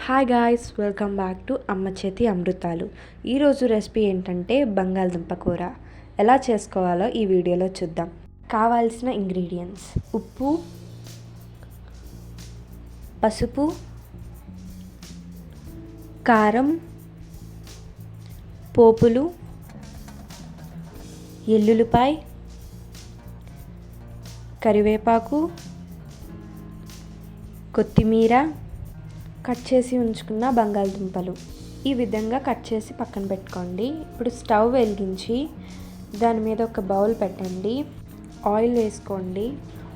Hi guys, welcome back to అమ్మ చేతి అమృతాలు. ఈరోజు రెసిపీ ఏంటంటే బంగాళదుంప కూర. ఎలా చేసుకోవాలో ఈ వీడియోలో చూద్దాం. కావాల్సిన ఇంగ్రీడియంట్స్: ఉప్పు, పసుపు, కారం, పోపులు, ఎల్లుల్లిపాయ, కరివేపాకు, కొత్తిమీర, కట్ చేసి ఉంచుకున్న బంగాళదుంపలు. ఈ విధంగా కట్ చేసి పక్కన పెట్టుకోండి. ఇప్పుడు స్టవ్ వెలిగించి దాని మీద ఒక బౌల్ పెట్టండి. ఆయిల్ వేసుకోండి.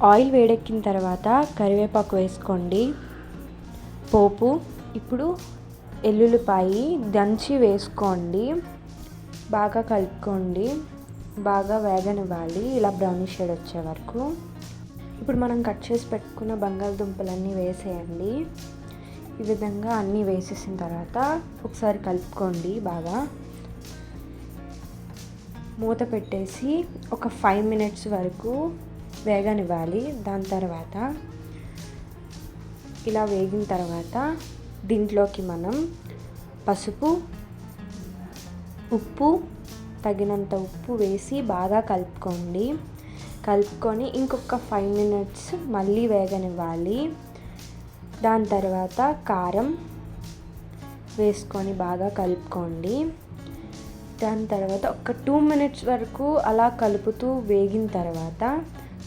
ఆయిల్ వేడెక్కిన తర్వాత కరివేపాకు వేసుకోండి, పోపు. ఇప్పుడు ఎల్లుల్లిపాయ దంచి వేసుకోండి, బాగా కలుపుకోండి, బాగా వేగనివ్వాలి ఇలా బ్రౌనిష్ షేడ్ వచ్చే వరకు. ఇప్పుడు మనం కట్ చేసి పెట్టుకున్న బంగాళదుంపలన్నీ వేసేయండి. ఈ విధంగా అన్నీ వేసేసిన తర్వాత ఒకసారి కలుపుకోండి బాగా. మూత పెట్టేసి ఒక 5 minutes వరకు వేగనివ్వాలి. దాని తర్వాత ఇలా వేగిన తర్వాత దీంట్లోకి మనం పసుపు, ఉప్పు, తగినంత ఉప్పు వేసి బాగా కలుపుకొని ఇంకొక 5 minutes మళ్ళీ వేగనివ్వాలి. దాని తర్వాత కారం వేసుకొని బాగా కలుపుకోండి. దాని తర్వాత ఒక 2 minutes వరకు అలా కలుపుతూ వేగిన తర్వాత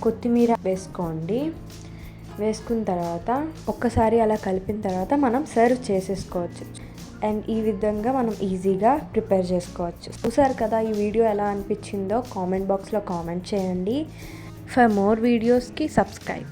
కొత్తిమీర వేసుకోండి. వేసుకున్న తర్వాత ఒక్కసారి అలా కలిపిన తర్వాత మనం సర్వ్ చేసేసుకోవచ్చు. అండ్ ఈ విధంగా మనం ఈజీగా ప్రిపేర్ చేసుకోవచ్చు. చూసారు కదా, ఈ వీడియో ఎలా అనిపించిందో కామెంట్ బాక్స్లో కామెంట్ చేయండి. ఫర్ మోర్ వీడియోస్కి సబ్స్క్రైబ్.